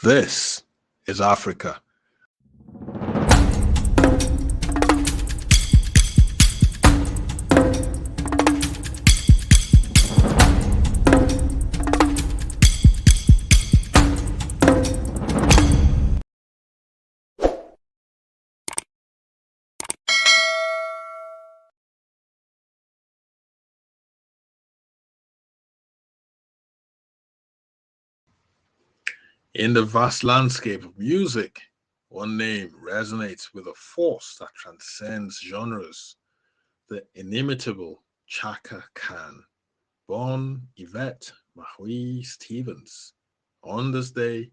This is Africa. In the vast landscape of music, one name resonates with a force that transcends genres, the inimitable Chaka Khan, born Yvette Marie Stevens. On this day,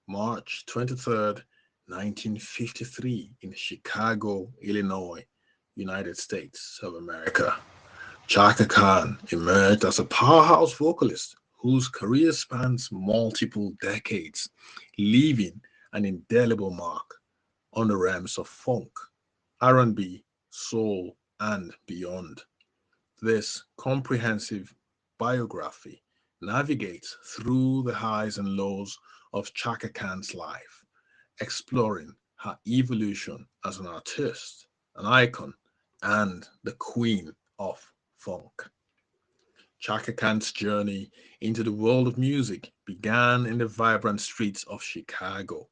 March 23rd, 1953, in Chicago, Illinois, United States of America. Chaka Khan emerged as a powerhouse vocalist whose career spans multiple decades, leaving an indelible mark on the realms of funk, R&B, soul, and beyond. This comprehensive biography navigates through the highs and lows of Chaka Khan's life, exploring her evolution as an artist, an icon, and the queen of funk. Chaka Khan's journey into the world of music began in the vibrant streets of Chicago,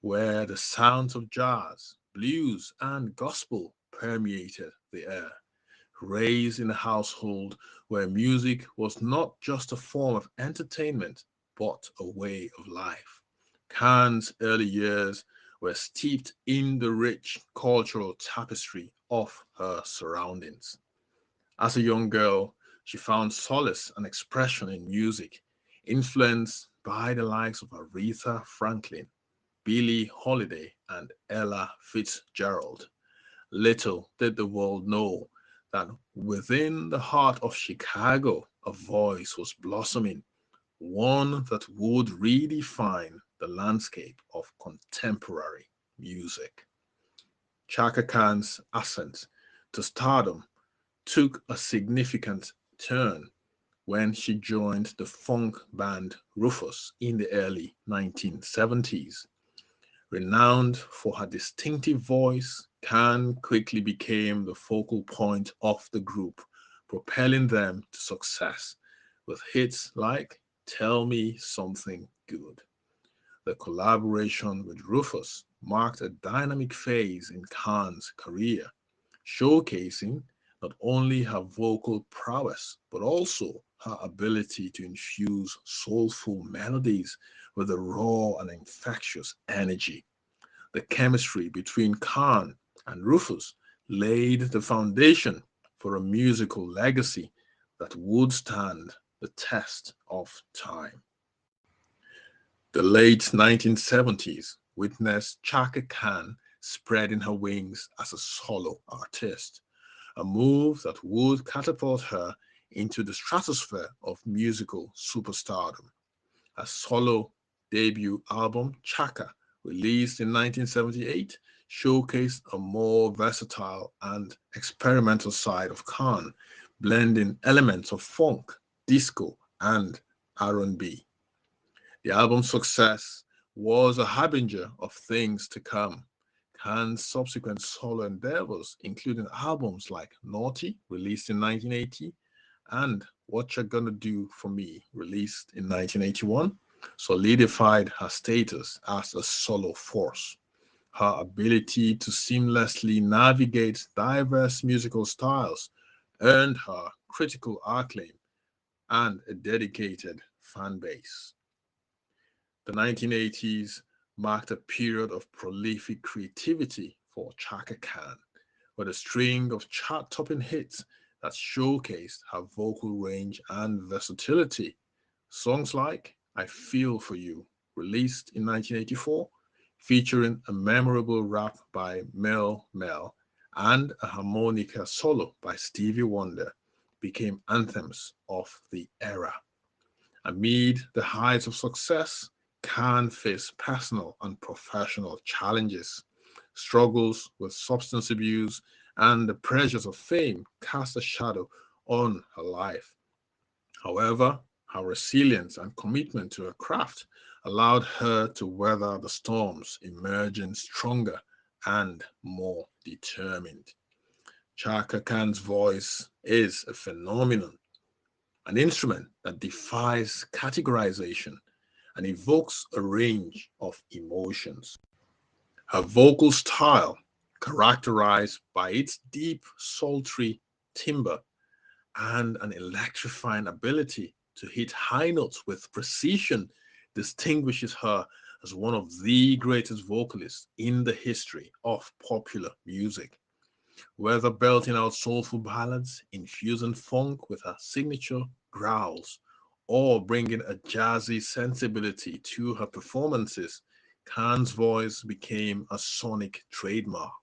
where the sounds of jazz, blues, and gospel permeated the air. Raised in a household where music was not just a form of entertainment, but a way of life, Khan's early years were steeped in the rich cultural tapestry of her surroundings. As a young girl, she found solace and expression in music, influenced by the likes of Aretha Franklin, Billie Holiday, and Ella Fitzgerald. Little did the world know that within the heart of Chicago, a voice was blossoming, one that would redefine the landscape of contemporary music. Chaka Khan's ascent to stardom took a significant turn when she joined the funk band Rufus in the early 1970s. Renowned for her distinctive voice, Khan quickly became the focal point of the group, propelling them to success with hits like Tell Me Something Good. The collaboration with Rufus marked a dynamic phase in Khan's career, showcasing not only her vocal prowess, but also her ability to infuse soulful melodies with a raw and infectious energy. The chemistry between Khan and Rufus laid the foundation for a musical legacy that would stand the test of time. The late 1970s witnessed Chaka Khan spreading her wings as a solo artist, a move that would catapult her into the stratosphere of musical superstardom. Her solo debut album, Chaka, released in 1978, showcased a more versatile and experimental side of Khan, blending elements of funk, disco, and R&B. The album's success was a harbinger of things to come. Khan's subsequent solo endeavors, including albums like Naughty, released in 1980, and What You Gonna Do For Me, released in 1981, solidified her status as a solo force. Her ability to seamlessly navigate diverse musical styles earned her critical acclaim and a dedicated fan base. The 1980s marked a period of prolific creativity for Chaka Khan, with a string of chart-topping hits that showcased her vocal range and versatility. Songs like I Feel For You, released in 1984, featuring a memorable rap by Mel Mel and a harmonica solo by Stevie Wonder, became anthems of the era. Amid the heights of success, Khan faced personal and professional challenges. Struggles with substance abuse and the pressures of fame cast a shadow on her life. However, her resilience and commitment to her craft allowed her to weather the storms, emerging stronger and more determined. Chaka Khan's voice is a phenomenon, an instrument that defies categorization and evokes a range of emotions. Her vocal style, characterized by its deep, sultry timbre and an electrifying ability to hit high notes with precision, distinguishes her as one of the greatest vocalists in the history of popular music. Whether belting out soulful ballads, infusing funk with her signature growls, or bringing a jazzy sensibility to her performances, Khan's voice became a sonic trademark.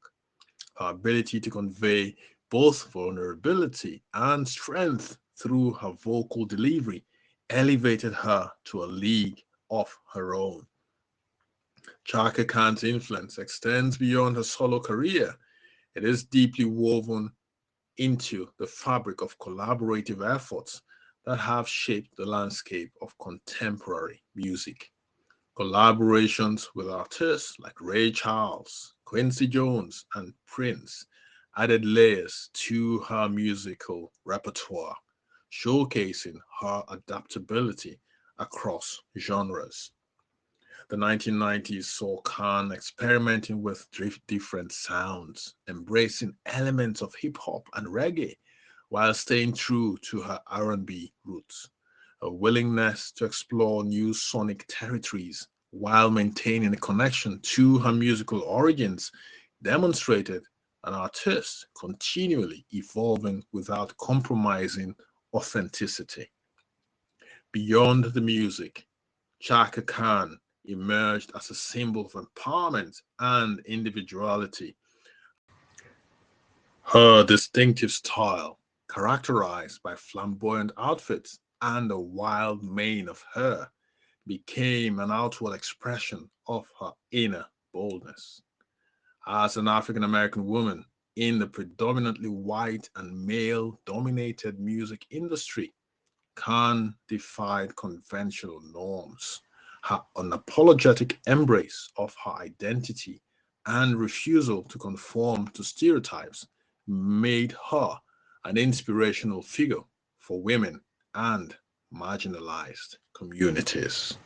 Her ability to convey both vulnerability and strength through her vocal delivery elevated her to a league of her own. Chaka Khan's influence extends beyond her solo career. It is deeply woven into the fabric of collaborative efforts that have shaped the landscape of contemporary music. Collaborations with artists like Ray Charles, Quincy Jones, and Prince added layers to her musical repertoire, showcasing her adaptability across genres. The 1990s saw Khan experimenting with different sounds, embracing elements of hip hop and reggae while staying true to her R&B roots. A willingness to explore new sonic territories while maintaining a connection to her musical origins demonstrated an artist continually evolving without compromising authenticity. Beyond the music, Chaka Khan emerged as a symbol of empowerment and individuality. Her distinctive style, characterized by flamboyant outfits and a wild mane of hair, became an outward expression of her inner boldness. As an African American woman in the predominantly white and male dominated music industry, Khan defied conventional norms. Her unapologetic embrace of her identity and refusal to conform to stereotypes made her an inspirational figure for women and marginalized communities.